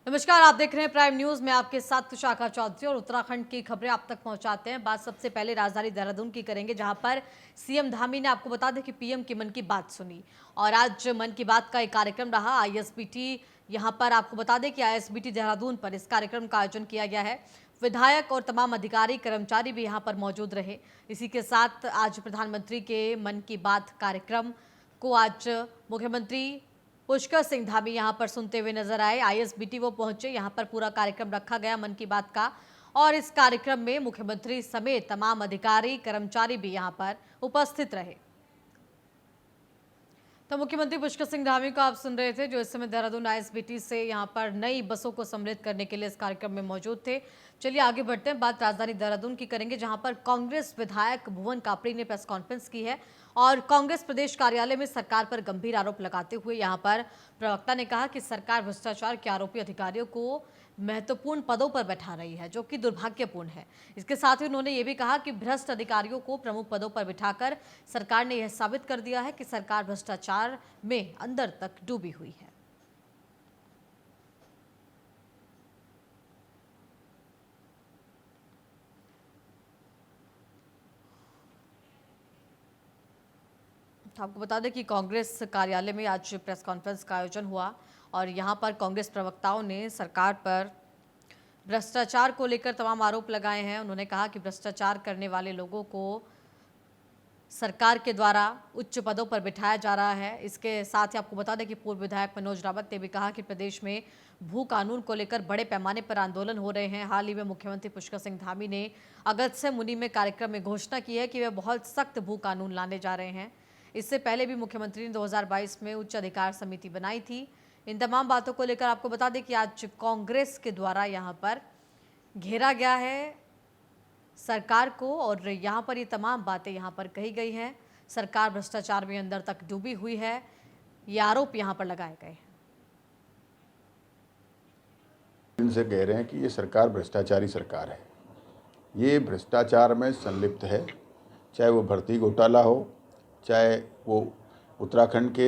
नमस्कार, आप देख रहे हैं प्राइम न्यूज में आपके साथ तुषार चौधरी और उत्तराखंड की खबरें आप तक पहुंचाते हैं। बात सबसे पहले राजधानी देहरादून की करेंगे, जहां पर सीएम धामी ने आपको बता दें कि पीएम की मन की बात सुनी और आज मन की बात का एक कार्यक्रम रहा आईएसबीटी। यहां पर आपको बता दें कि आईएसबीटी देहरादून पर इस कार्यक्रम का आयोजन किया गया है। विधायक और तमाम अधिकारी कर्मचारी भी यहां पर मौजूद रहे। इसी के साथ आज प्रधानमंत्री के मन की बात कार्यक्रम को आज मुख्यमंत्री पुष्कर सिंह धामी यहां पर सुनते हुए नजर आए। आईएसबीटी वो पहुंचे, यहां पर पूरा कार्यक्रम रखा गया मन की बात का और इस कार्यक्रम में मुख्यमंत्री समेत तमाम अधिकारी कर्मचारी भी यहां पर उपस्थित रहे। तो मुख्यमंत्री पुष्कर सिंह धामी को आप सुन रहे थे, जो इस समय देहरादून आईएसबीटी से यहां पर नई बसों को सम्मिलित करने के लिए इस कार्यक्रम में मौजूद थे। चलिए आगे बढ़ते हैं, बात राजधानी देहरादून की करेंगे, जहां पर कांग्रेस विधायक भुवन कापड़ी ने प्रेस कॉन्फ्रेंस की है और कांग्रेस प्रदेश कार्यालय में सरकार पर गंभीर आरोप लगाते हुए यहां पर प्रवक्ता ने कहा कि सरकार भ्रष्टाचार के आरोपी अधिकारियों को महत्वपूर्ण पदों पर बैठा रही है, जो कि दुर्भाग्यपूर्ण है। इसके साथ ही उन्होंने ये भी कहा कि भ्रष्ट अधिकारियों को प्रमुख पदों पर बिठाकर सरकार ने यह साबित कर दिया है कि सरकार भ्रष्टाचार में अंदर तक डूबी हुई है। आपको बता दें कि कांग्रेस कार्यालय में आज प्रेस कॉन्फ्रेंस का आयोजन हुआ और यहां पर कांग्रेस प्रवक्ताओं ने सरकार पर भ्रष्टाचार को लेकर तमाम आरोप लगाए हैं। उन्होंने कहा कि भ्रष्टाचार करने वाले लोगों को सरकार के द्वारा उच्च पदों पर बिठाया जा रहा है। इसके साथ ही आपको बता दें कि पूर्व विधायक मनोज रावत ने भी कहा कि प्रदेश में भू कानून को लेकर बड़े पैमाने पर आंदोलन हो रहे हैं। हाल ही में मुख्यमंत्री पुष्कर सिंह धामी ने अगस्त मुनि में कार्यक्रम में घोषणा की है कि वे बहुत सख्त भू कानून लाने जा रहे हैं। इससे पहले भी मुख्यमंत्री ने 2022 में उच्च अधिकार समिति बनाई थी। इन तमाम बातों को लेकर आपको बता दें कि आज कांग्रेस के द्वारा यहाँ पर घेरा गया है सरकार को और यहाँ पर ये तमाम बातें यहाँ पर कही गई हैं। सरकार भ्रष्टाचार में अंदर तक डूबी हुई है, ये आरोप यहाँ पर लगाए गए हैं। इनसे कह रहे हैं कि ये सरकार भ्रष्टाचारी सरकार है, ये भ्रष्टाचार में संलिप्त है, चाहे वो भर्ती घोटाला हो, चाहे वो उत्तराखंड के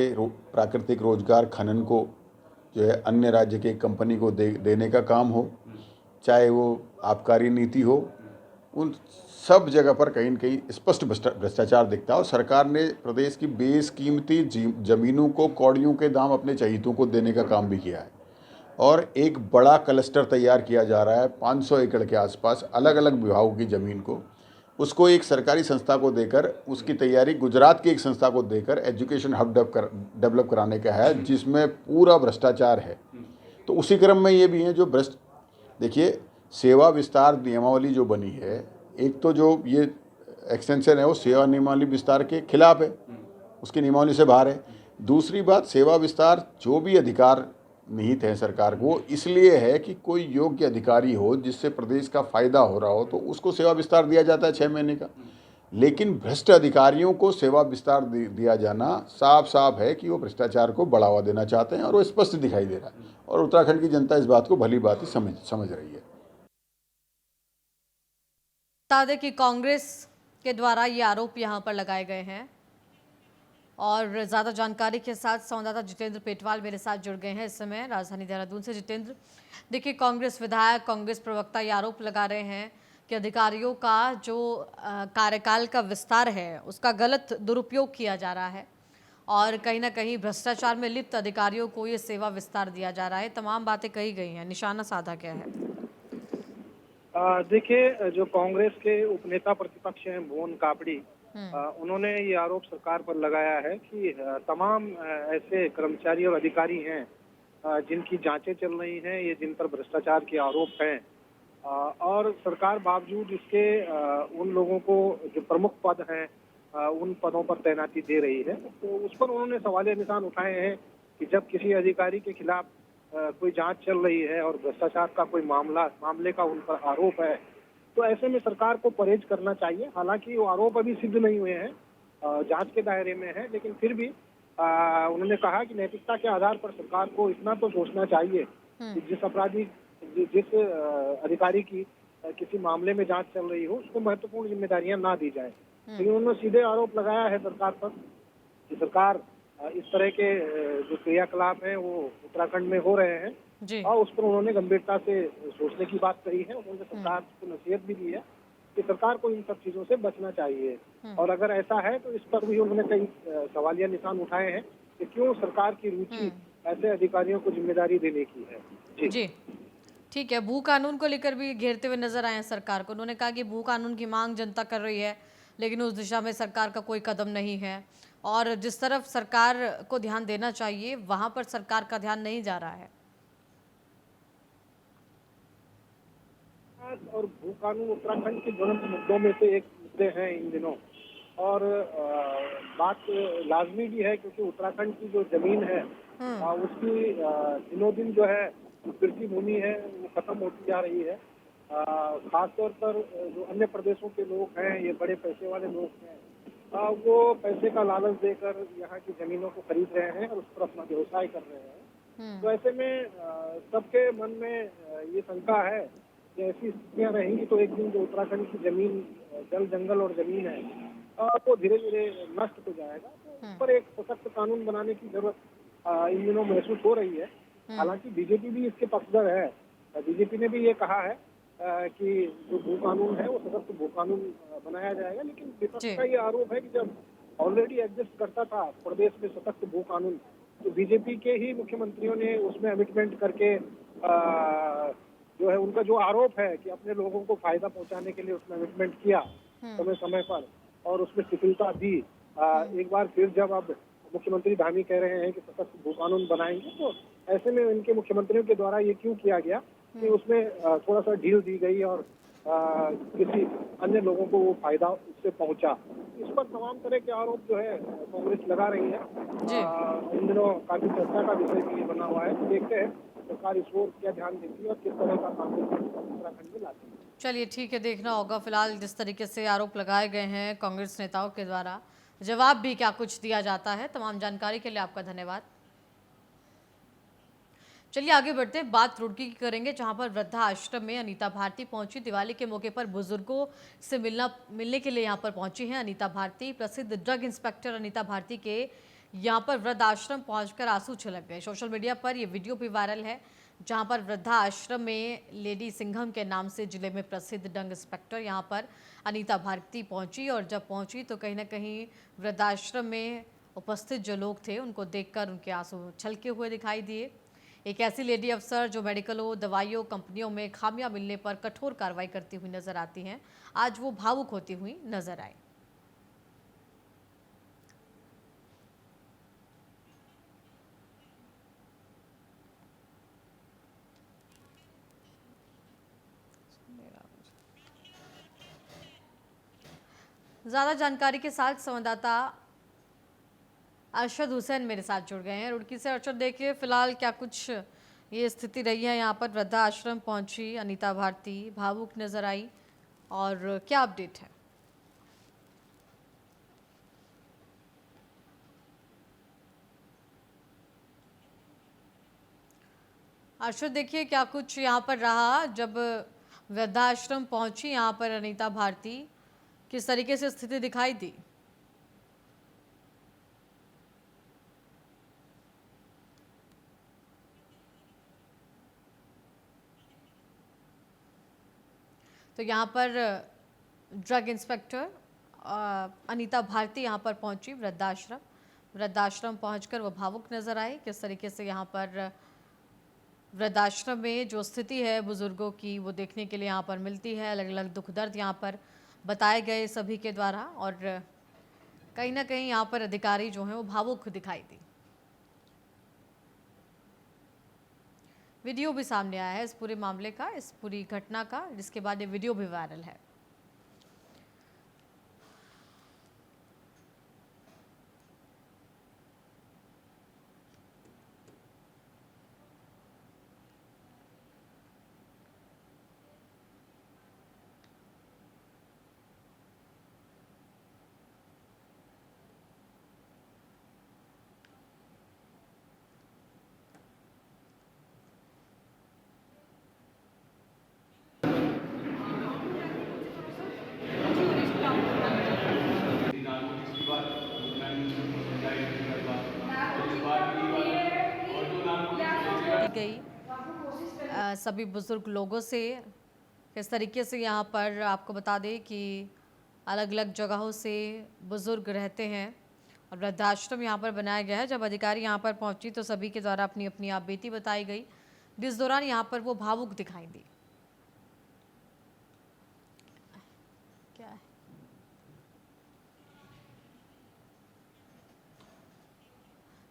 प्राकृतिक रोजगार खनन को जो है अन्य राज्य की कंपनी को देने का काम हो, चाहे वो आबकारी नीति हो, उन सब जगह पर कहीं न कहीं स्पष्ट भ्रष्टाचार दिखता है। और सरकार ने प्रदेश की बेशकीमती जमीनों को कौड़ियों के दाम अपने चहीतों को देने का काम भी किया है और एक बड़ा क्लस्टर तैयार किया जा रहा है 500 एकड़ के आसपास अलग अलग विभागों की ज़मीन को, उसको एक सरकारी संस्था को देकर उसकी तैयारी गुजरात की एक संस्था को देकर एजुकेशन हब डेवलप कराने का है, जिसमें पूरा भ्रष्टाचार है। तो उसी क्रम में ये भी हैं जो भ्रष्ट, देखिए सेवा विस्तार नियमावली जो बनी है, एक तो जो ये एक्सटेंशन है वो सेवा नियमावली विस्तार के खिलाफ है, उसकी नियमावली से बाहर है। दूसरी बात, सेवा विस्तार जो भी अधिकार निहित है सरकार को, इसलिए है कि कोई योग्य अधिकारी हो जिससे प्रदेश का फायदा हो रहा हो तो उसको सेवा विस्तार दिया जाता है 6 महीने का। लेकिन भ्रष्ट अधिकारियों को सेवा विस्तार दिया जाना साफ साफ है कि वो भ्रष्टाचार को बढ़ावा देना चाहते हैं और वो स्पष्ट दिखाई दे रहा है और उत्तराखंड की जनता इस बात को भली भांति समझ रही है। बता दें कि कांग्रेस के द्वारा ये आरोप यहाँ पर लगाए गए हैं और ज्यादा जानकारी के साथ संवाददाता जितेंद्र पेटवाल मेरे साथ जुड़ गए हैं इस समय राजधानी देहरादून से। जितेंद्र, देखिए कांग्रेस विधायक, कांग्रेस प्रवक्ता ये आरोप लगा रहे हैं कि अधिकारियों का जो कार्यकाल का विस्तार है उसका गलत दुरुपयोग किया जा रहा है और कहीं ना कहीं भ्रष्टाचार में लिप्त अधिकारियों को ये सेवा विस्तार दिया जा रहा है। तमाम बातें कही गई हैं, निशाना साधा क्या है? देखिए, जो कांग्रेस के उपनेता प्रतिपक्ष हैं भुवन कापड़ी, उन्होंने ये आरोप सरकार पर लगाया है कि तमाम ऐसे कर्मचारी और अधिकारी हैं जिनकी जांचें चल रही हैं, ये जिन पर भ्रष्टाचार के आरोप हैं और सरकार बावजूद इसके उन लोगों को जो प्रमुख पद हैं उन पदों पर तैनाती दे रही है। तो उस पर उन्होंने सवालिया निशान उठाए हैं कि जब किसी अधिकारी के खिलाफ कोई जांच चल रही है और भ्रष्टाचार का कोई मामले का उन पर आरोप है, तो ऐसे में सरकार को परहेज करना चाहिए। हालांकि वो आरोप अभी सिद्ध नहीं हुए हैं, जांच के दायरे में है, लेकिन फिर भी उन्होंने कहा कि नैतिकता के आधार पर सरकार को इतना तो सोचना चाहिए कि जिस अधिकारी की किसी मामले में जांच चल रही हो उसको महत्वपूर्ण जिम्मेदारियां ना दी जाए। लेकिन उन्होंने सीधे आरोप लगाया है सरकार पर कि सरकार इस तरह के जो क्रियाकलाप हैं वो उत्तराखंड में हो रहे हैं जी। और उस पर उन्होंने गंभीरता से सोचने की बात कही है। उन्होंने सरकार को नसीहत भी दी है कि सरकार को इन सब चीज़ों से बचना चाहिए। और अगर ऐसा है तो इस पर भी उन्होंने कई सवालिया निशान उठाए हैं कि क्यों सरकार की रुचि ऐसे अधिकारियों को जिम्मेदारी देने की है। जी। जी, ठीक है। भू कानून को लेकर भी घेरते हुए नजर आए हैं सरकार को। उन्होंने कहा कि भू कानून की मांग जनता कर रही है, लेकिन उस दिशा में सरकार का कोई कदम नहीं है और जिस तरफ सरकार को ध्यान देना चाहिए, वहां पर सरकार का ध्यान नहीं जा रहा है। और भू कानून उत्तराखंड के ज्वलंत मुद्दों में से एक मुद्दे हैं इन दिनों। और बात लाजमी भी है क्योंकि उत्तराखंड की जो जमीन है उसकी दिनों दिन जो है कृषि भूमि है वो खत्म होती जा रही है। खासतौर पर जो अन्य प्रदेशों के लोग हैं, ये बड़े पैसे वाले लोग हैं, वो पैसे का लालच देकर यहाँ की जमीनों को खरीद रहे हैं और उस पर अपना व्यवसाय कर रहे हैं। तो ऐसे में सबके मन में ये शंका है कि ऐसी स्थितियाँ रहेंगी तो एक दिन जो उत्तराखंड की जमीन, जल जंगल और जमीन है, वो धीरे धीरे नष्ट हो जाएगा। तो उस पर एक सशक्त कानून बनाने की जरूरत इन दिनों महसूस हो रही है। हालांकि बीजेपी भी इसके पक्षधर है। बीजेपी ने भी ये कहा है कि जो भू कानून है वो सशक्त भू कानून बनाया जाएगा। लेकिन विपक्ष का ये आरोप है कि जब ऑलरेडी एग्जिस्ट करता था प्रदेश में सशक्त भू कानून, तो बीजेपी के ही मुख्यमंत्रियों ने उसमें अमिटमेंट करके जो है उनका जो आरोप है कि अपने लोगों को फायदा पहुंचाने के लिए उसमें अमिटमेंट किया समय समय पर और उसमें शिथिलता दी। एक बार फिर जब अब मुख्यमंत्री धामी कह रहे हैं कि सशक्त भू कानून बनाएंगे, तो ऐसे में इनके मुख्यमंत्रियों के द्वारा ये क्यों किया गया कि उसमें थोड़ा सा ढील दी गई और किसी अन्य लोगों को वो फायदा उससे पहुंचा। इस पर तमाम तरह के आरोप जो है कांग्रेस लगा रही है। जी। इन दिनों काफी चर्चा का विषय भी ये बना हुआ है। तो देखते हैं सरकार इस ओर क्या ध्यान देती है और किस तरह का कानून उत्तराखंड में लाती है। चलिए ठीक है, देखना होगा। फिलहाल जिस तरीके से आरोप लगाए गए हैं कांग्रेस नेताओं के द्वारा, जवाब भी क्या कुछ दिया जाता है। तमाम जानकारी के लिए आपका धन्यवाद। चलिए आगे बढ़ते हैं, बात रुड़की की करेंगे, जहां पर वृद्धा आश्रम में अनीता भारती पहुंची। दिवाली के मौके पर बुजुर्गों से मिलने के लिए यहां पर पहुंची हैं अनीता भारती। प्रसिद्ध ड्रग इंस्पेक्टर अनीता भारती के यहां पर वृद्ध आश्रम पहुंचकर आंसू छलक गए। सोशल मीडिया पर यह वीडियो भी वायरल है, जहां पर वृद्धा आश्रम में लेडी सिंघम के नाम से जिले में प्रसिद्ध ड्रग इंस्पेक्टर यहां पर अनीता भारती पहुंची। और जब पहुंची तो कहीं ना कहीं वृद्धाश्रम में उपस्थित जो लोग थे उनको देखकर उनके आंसू छलके हुए दिखाई दिए। एक ऐसी लेडी अफसर जो मेडिकलों, दवाइयों, कंपनियों में खामियां मिलने पर कठोर कार्रवाई करती हुई नजर आती हैं, आज वो भावुक होती हुई नजर आई। ज्यादा जानकारी के साथ संवाददाता अरशद हुसैन मेरे साथ जुड़ गए हैं रुड़की से। अरशद, देखिए फिलहाल क्या कुछ ये स्थिति रही है, यहाँ पर वृद्धा आश्रम पहुंची अनीता भारती, भावुक नजर आई, और क्या अपडेट है? अरशद, देखिए क्या कुछ यहाँ पर रहा जब वृद्धाश्रम पहुंची यहाँ पर अनीता भारती, किस तरीके से स्थिति दिखाई दी? तो यहाँ पर ड्रग इंस्पेक्टर अनीता भारती यहाँ पर पहुंची वृद्धाश्रम। वृद्धाश्रम पहुंचकर वो भावुक नजर आई। किस तरीके से यहाँ पर वृद्धाश्रम में जो स्थिति है बुजुर्गों की, वो देखने के लिए यहाँ पर मिलती है। अलग अलग दुख दर्द यहाँ पर बताए गए सभी के द्वारा, और कहीं ना कहीं यहाँ पर अधिकारी जो हैं वो भावुक दिखाई दी। वीडियो भी सामने आया है इस पूरे मामले का, इस पूरी घटना का, जिसके बाद ये वीडियो भी वायरल है। सभी बुजुर्ग लोगों से। किस तरीके से यहाँ पर आपको बता दें कि अलग अलग जगहों से बुजुर्ग रहते हैं और वृद्धाश्रम यहाँ पर बनाया गया है। जब अधिकारी यहाँ पर पहुंची तो सभी के द्वारा अपनी अपनी आप बीती बताई गई, जिस दौरान यहाँ पर वो भावुक दिखाई दी। क्या है?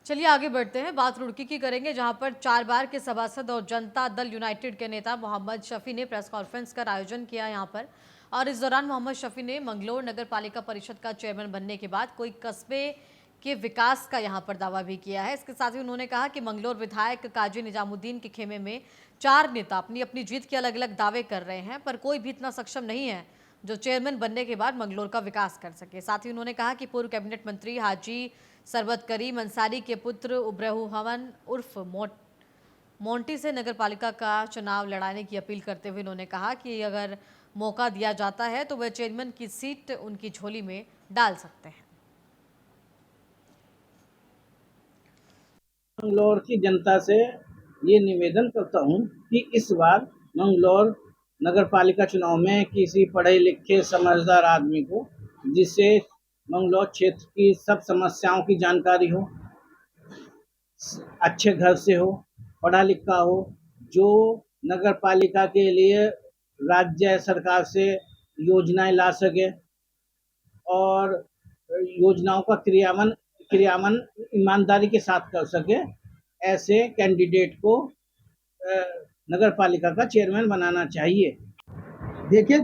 चलिए आगे बढ़ते हैं, बात रुड़की की करेंगे, जहां पर 4 बार के सभासद और जनता दल यूनाइटेड के नेता मोहम्मद शफी ने प्रेस कॉन्फ्रेंस का आयोजन किया यहां पर। और इस दौरान मोहम्मद शफी ने मंगलोर नगर पालिका परिषद का चेयरमैन बनने के बाद कोई कस्बे के विकास का यहां पर दावा भी किया है। इसके साथ ही उन्होंने कहा कि मंगलोर विधायक काजी निजामुद्दीन के खेमे में 4 नेता अपनी अपनी जीत के अलग अलग दावे कर रहे हैं, पर कोई भी इतना सक्षम नहीं है जो चेयरमैन बनने के बाद मंगलोर का विकास कर सके। साथ ही उन्होंने कहा कि पूर्व कैबिनेट मंत्री हाजी सरबत करीम अंसारी के पुत्र उब्रहू हवन उर्फ मोंटी से नगर पालिका का चुनाव लड़ाने की अपील करते हुए उन्होंने कहा कि अगर मौका दिया जाता है तो वह चेयरमैन की सीट उनकी झोली में डाल सकते हैं। मंगलौर की जनता से ये निवेदन करता हूँ कि इस बार मंगलौर नगर पालिका चुनाव में किसी पढ़े लिखे समझदार आदमी को, जिससे मंगलौर क्षेत्र की सब समस्याओं की जानकारी हो, अच्छे घर से हो, पढ़ा लिखा हो, जो नगर पालिका के लिए राज्य सरकार से योजनाएं ला सके और योजनाओं का क्रियान्वयन ईमानदारी के साथ कर सके, ऐसे कैंडिडेट को नगर पालिका का चेयरमैन बनाना चाहिए। देखिए,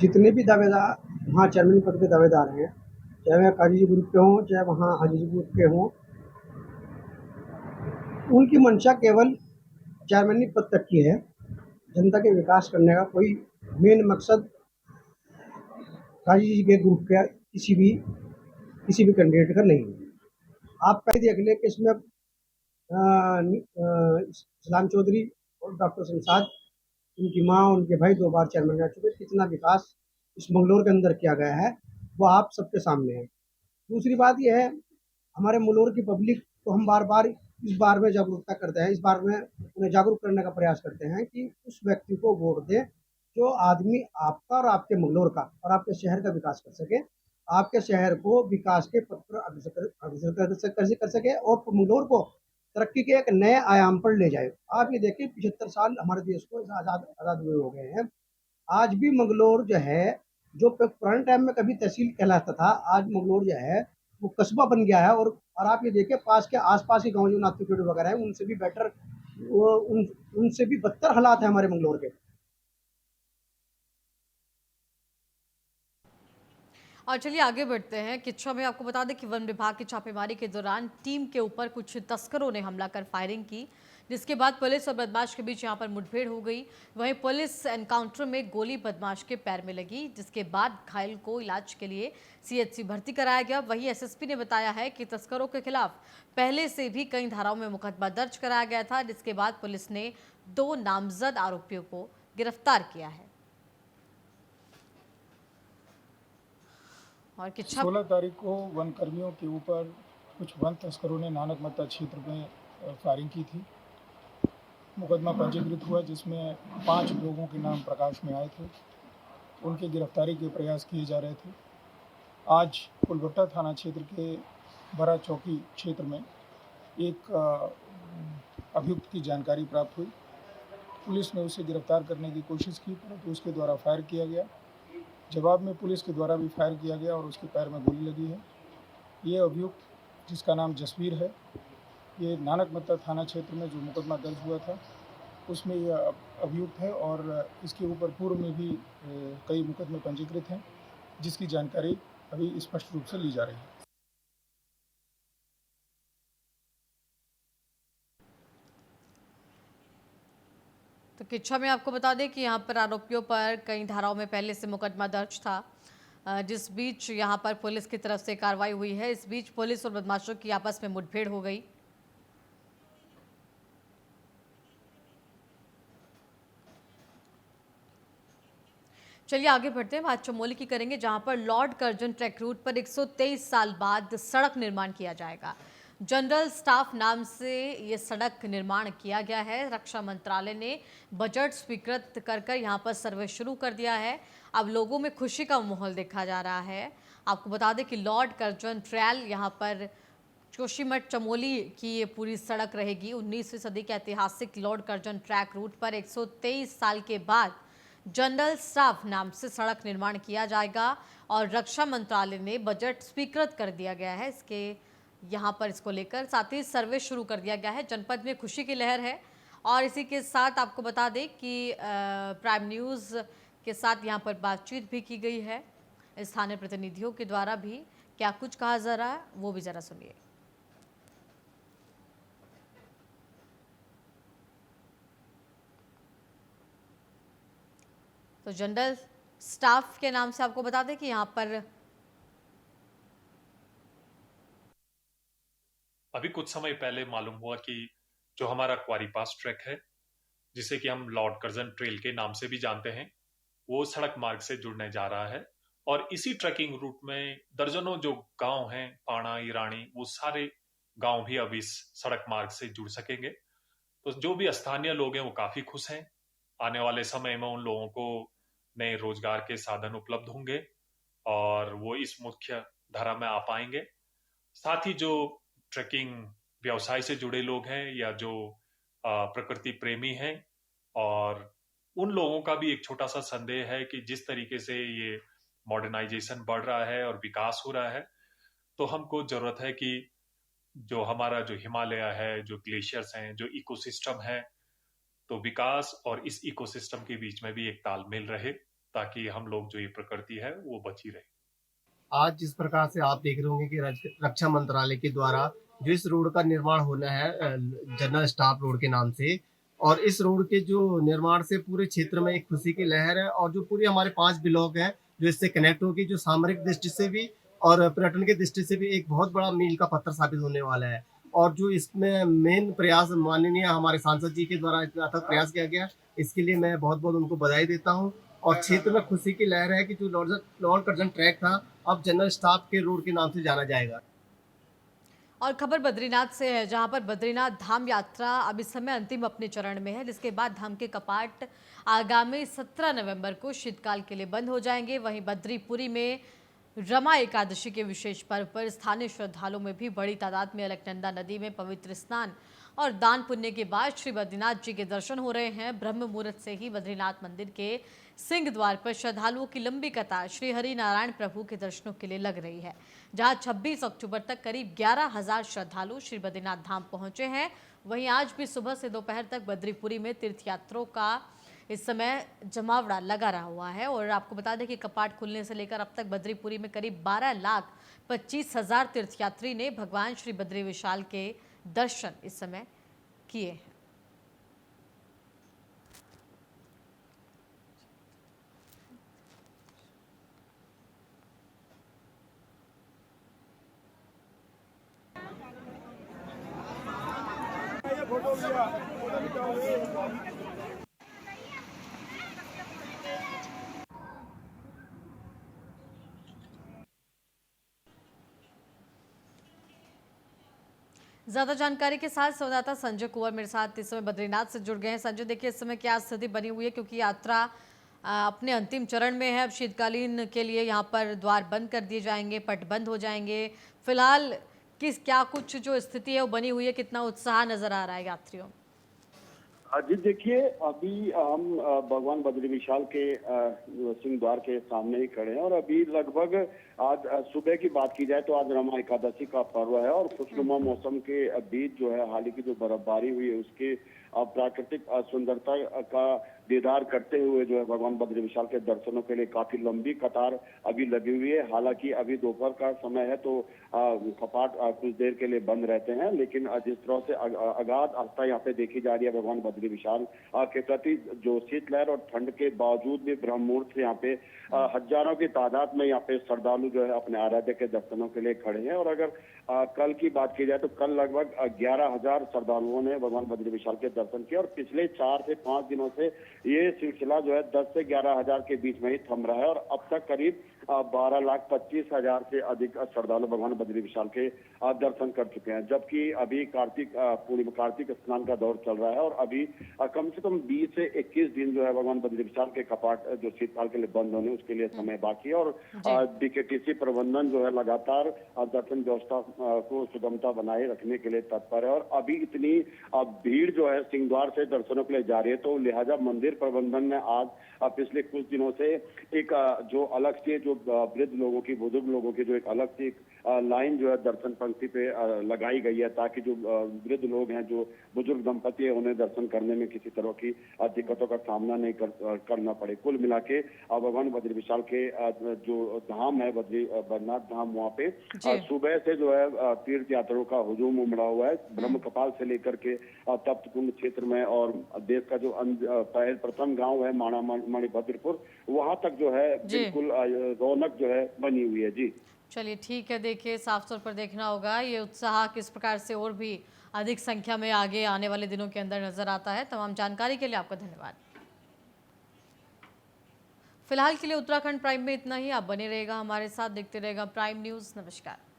जितने भी दावेदार वहाँ चेयरमैन पद के दावेदार हैं, चाहे वह काजी जी ग्रुप के हों, चाहे वहाँ हाजी जी ग्रुप के हों, उनकी मंशा केवल चेयरमैन पद तक की है। जनता के विकास करने का कोई मेन मकसद काजी जी के ग्रुप का किसी भी कैंडिडेट का नहीं है। आप पहले देख लें कि इसमें इस्लाम चौधरी और डॉक्टर शमशाद, उनकी माँ, उनके भाई 2 बार चेयरमैन रह चुके। कितना विकास इस मंगलौर के अंदर किया गया है वो आप सबके सामने है। दूसरी बात यह है, हमारे मंगलौर की पब्लिक को हम बार बार इस बार में जागरूकता करते हैं, इस बार में उन्हें जागरूक करने का प्रयास करते हैं कि उस व्यक्ति को वोट दें जो आदमी आपका और आपके मंगलौर का और आपके शहर का विकास कर सके, आपके शहर को विकास के पथ पर अग्रसर कर सके और मंगलौर को तरक्की के एक नए आयाम पर ले जाए। आप ये देखिए, 75 साल हमारे देश को आज़ाद हुए हो गए हैं। आज भी मंगलौर जो है, जो पुराने टाइम में कभी तहसील कहलाता था, आज मंगलौर जो है वो कस्बा बन गया है। और आप ये देखिए, पास के आसपास के गांव जो नाथुकेड वगैरह है, उनसे भी बेटर उनसे भी बदतर हालात है हमारे मंगलौर के। और चलिए आगे बढ़ते हैं। किच्छा में आपको बता दें कि वन विभाग की छापेमारी के दौरान टीम के ऊपर कुछ तस्करों ने हमला कर फायरिंग की, जिसके बाद पुलिस और बदमाश के बीच यहां पर मुठभेड़ हो गई। वहीं पुलिस एनकाउंटर में गोली बदमाश के पैर में लगी, जिसके बाद घायल को इलाज के लिए सीएचसी भर्ती कराया गया। वहीं एसएसपी ने बताया है कि तस्करों के खिलाफ पहले से भी कई धाराओं में मुकदमा दर्ज कराया गया था, जिसके बाद पुलिस ने 2 नामजद आरोपियों को गिरफ्तार किया है। और 16 तारीख को वन कर्मियों के ऊपर कुछ वन तस्करों ने नानक मत्ता क्षेत्र में फायरिंग की थी। मुकदमा पंजीकृत हुआ, जिसमें 5 लोगों के नाम प्रकाश में आए थे। उनकी गिरफ्तारी के प्रयास किए जा रहे थे। आज फुलभट्टा थाना क्षेत्र के बड़ा चौकी क्षेत्र में एक अभियुक्त की जानकारी प्राप्त हुई। पुलिस ने उसे गिरफ्तार करने की कोशिश की, परंतु उसके द्वारा फायर किया गया। जवाब में पुलिस के द्वारा भी फायर किया गया और उसके पैर में गोली लगी है। ये अभियुक्त, जिसका नाम जसवीर है, ये नानक मत्ता थाना क्षेत्र में जो मुकदमा दर्ज हुआ था उसमें यह अभियुक्त है और इसके ऊपर पूर्व में भी कई मुकदमे पंजीकृत हैं, जिसकी जानकारी अभी स्पष्ट रूप से ली जा रही है। तो किच्छा में आपको बता दें कि यहाँ पर आरोपियों पर कई धाराओं में पहले से मुकदमा दर्ज था, जिस बीच यहाँ पर पुलिस की तरफ से कार्रवाई हुई है। इस बीच पुलिस और बदमाशों की आपस में मुठभेड़ हो गई। चलिए आगे बढ़ते हैं, बात चमोली की करेंगे, जहां पर लॉर्ड कर्जन ट्रैक रूट पर 123 साल बाद सड़क निर्माण किया जाएगा। जनरल स्टाफ नाम से ये सड़क निर्माण किया गया है। रक्षा मंत्रालय ने बजट स्वीकृत कर यहाँ पर सर्वे शुरू कर दिया है। अब लोगों में खुशी का माहौल देखा जा रहा है। आपको बता दें कि लॉर्ड कर्जन ट्रेल यहाँ पर जोशीमठ चमोली की ये पूरी सड़क रहेगी। 19वीं सदी के ऐतिहासिक लॉर्ड कर्जन ट्रैक रूट पर 123 साल के बाद जनरल स्टाफ नाम से सड़क निर्माण किया जाएगा और रक्षा मंत्रालय ने बजट स्वीकृत कर दिया गया है इसके यहाँ पर इसको लेकर। साथ ही सर्वे शुरू कर दिया गया है। जनपद में खुशी की लहर है। और इसी के साथ आपको बता दें कि प्राइम न्यूज़ के साथ यहाँ पर बातचीत भी की गई है स्थानीय प्रतिनिधियों के द्वारा भी। क्या कुछ कहा जा रहा है वो भी ज़रा सुनिए। तो जनरल स्टाफ के नाम से आपको बता दें कि यहाँ पर अभी कुछ समय पहले मालूम हुआ कि जो हमारा क्वारी पास ट्रैक है, जिसे कि हम लॉर्ड कर्जन ट्रेल के नाम से भी जानते हैं, वो सड़क मार्ग से जुड़ने जा रहा है। और इसी ट्रैकिंग रूट में दर्जनों जो गांव हैं, पाणा, ईरानी, वो सारे गांव भी अब इस सड़क मार्ग से जुड़ सकेंगे। तो जो भी स्थानीय लोग हैं वो काफी खुश हैं। आने वाले समय में उन लोगों को नए रोजगार के साधन उपलब्ध होंगे और वो इस मुख्य धारा में आ पाएंगे। साथ ही जो ट्रैकिंग व्यवसाय से जुड़े लोग हैं या जो प्रकृति प्रेमी हैं, और उन लोगों का भी एक छोटा सा संदेह है कि जिस तरीके से ये मॉडर्नाइजेशन बढ़ रहा है और विकास हो रहा है, तो हमको जरूरत है कि जो हमारा जो हिमालय है, जो ग्लेशियर्स हैं, जो इकोसिस्टम है, तो विकास और इस इकोसिस्टम के बीच में भी एक तालमेल रहे, ताकि हम लोग जो ये प्रकृति है वो बची रहे। आज जिस प्रकार से आप देख रहे होंगे कि रक्षा मंत्रालय के द्वारा जो इस रोड का निर्माण होना है जनरल स्टाफ रोड के नाम से, और इस रोड के जो निर्माण से पूरे क्षेत्र में एक खुशी की लहर है। और जो पूरे हमारे 5 ब्लॉक हैं जो इससे कनेक्ट होगी, जो सामरिक दृष्टि से भी और पर्यटन की दृष्टि से भी एक बहुत बड़ा मील का पत्थर साबित होने वाला है। और जो इसमें मेन प्रयास माननीय हमारे सांसद जी के द्वारा इतना अथक प्रयास किया गया, इसके लिए मैं बहुत बहुत उनको बधाई देता हूँ। और क्षेत्र में खुशी की लहर है कि जो लॉर्ड कर्जन ट्रैक था अब जनरल स्टाफ के रोड के नाम से जाना जाएगा। और खबर बद्रीनाथ से है, जहां पर बद्रीनाथ धाम यात्रा अब इस समय अंतिम अपने चरण में है, जिसके बाद धाम के कपाट आगामी 17 नवंबर को शीतकाल के लिए बंद हो जाएंगे। वहीं बद्रीपुरी में रमा एकादशी के विशेष पर्व पर स्थानीय श्रद्धालुओं में भी बड़ी तादाद में अलकनंदा नदी में पवित्र स्नान और दान पुण्य के बाद श्री बद्रीनाथ जी के दर्शन हो रहे हैं। ब्रह्म मुहूर्त से ही बद्रीनाथ मंदिर के सिंह द्वार पर श्रद्धालुओं की लंबी कतार श्री हरि नारायण प्रभु के दर्शनों के लिए लग रही है, जहां 26 अक्टूबर तक करीब 11,000 श्रद्धालु श्री बद्रीनाथ धाम पहुंचे हैं। वहीं आज भी सुबह से दोपहर तक बद्रीपुरी में तीर्थयात्रियों का इस समय जमावड़ा लगा रहा हुआ है। और आपको बता दें कि कपाट खुलने से लेकर अब तक बद्रीपुरी में करीब 12,25,000 तीर्थयात्री ने भगवान श्री बद्री विशाल के दर्शन इस समय किए हैं। ज्यादा जानकारी के साथ संवाददाता संजय कुंवर मेरे साथ इस समय बद्रीनाथ से जुड़ गए हैं। संजय, देखिए इस समय क्या स्थिति बनी हुई है, क्योंकि यात्रा अपने अंतिम चरण में है। अब शीतकालीन के लिए यहाँ पर द्वार बंद कर दिए जाएंगे, पट बंद हो जाएंगे। फिलहाल क्या कुछ जो स्थिति है वो बनी हुई है, कितना उत्साह नजर आ रहा है यात्रियों? जी देखिए, अभी हम भगवान बद्री विशाल के सिंह द्वार के सामने ही खड़े हैं और अभी लगभग आज सुबह की बात की जाए तो आज रमा एकादशी का पर्व है और खुशनुमा मौसम के बीच जो है हाल ही की जो बर्फबारी हुई है उसके प्राकृतिक सुंदरता का दीदार करते हुए जो है भगवान बद्री विशाल के दर्शनों के लिए काफी लंबी कतार अभी लगी हुई है। हालांकि अभी दोपहर का समय है तो कपाट कुछ देर के लिए बंद रहते हैं, लेकिन जिस तरह से अगाध आस्था यहाँ पे देखी जा रही है भगवान बद्री विशाल के प्रति, जो शीतलहर और ठंड के बावजूद भी ब्रह्म मुहूर्त से यहाँ पे हजारों की तादाद में यहाँ पे श्रद्धालु जो है अपने आराध्य के दर्शनों के लिए खड़े हैं। और अगर कल की बात की जाए तो कल लगभग 11,000 श्रद्धालुओं ने भगवान बद्री विशाल के दर्शन किए और पिछले 4 से 5 दिनों से ये सिलसिला जो है 10 से 11,000 के बीच में ही थम रहा है और अब तक करीब 12,25,000 से अधिक श्रद्धालु भगवान बद्री विशाल के दर्शन कर चुके हैं। जबकि अभी कार्तिक स्नान का दौर चल रहा है और अभी कम से कम 20 से 21 दिन जो है भगवान बद्री विशाल के कपाट जो शीतकाल के लिए बंद होने उसके लिए समय बाकी है। और बीकेटीसी प्रबंधन जो है लगातार दर्शन व्यवस्था को सुगमता बनाए रखने के लिए तत्पर है। और अभी इतनी भीड़ जो है सिंहद्वार से दर्शनों के लिए जा रही है, तो लिहाजा मंदिर प्रबंधन ने आज पिछले कुछ दिनों से एक जो अलग से जो वृद्ध लोगों की, बुजुर्ग लोगों की जो एक अलग से लाइन जो है दर्शन पंक्ति पे लगाई गई है, ताकि जो वृद्ध लोग हैं, जो बुजुर्ग दंपति है, उन्हें दर्शन करने में किसी तरह की दिक्कतों का सामना नहीं करना पड़े। कुल मिला के भगवान बद्री विशाल के जो धाम है बद्रीनाथ धाम, वहाँ पे सुबह से जो है तीर्थ यात्रियों का हुजूम उमड़ा हुआ है। ब्रह्म कपाल से लेकर के तप्त कुंड क्षेत्र में और देश का जो प्रथम गांव है मणिभद्रपुर, वहां तक जो है बिल्कुल रौनक जो है बनी हुई है। जी चलिए ठीक है, देखिए साफ तौर पर देखना होगा ये उत्साह किस प्रकार से और भी अधिक संख्या में आगे आने वाले दिनों के अंदर नजर आता है। तमाम जानकारी के लिए आपका धन्यवाद। फिलहाल के लिए उत्तराखंड प्राइम में इतना ही। आप बने रहेगा हमारे साथ, देखते रहेगा प्राइम न्यूज़। नमस्कार।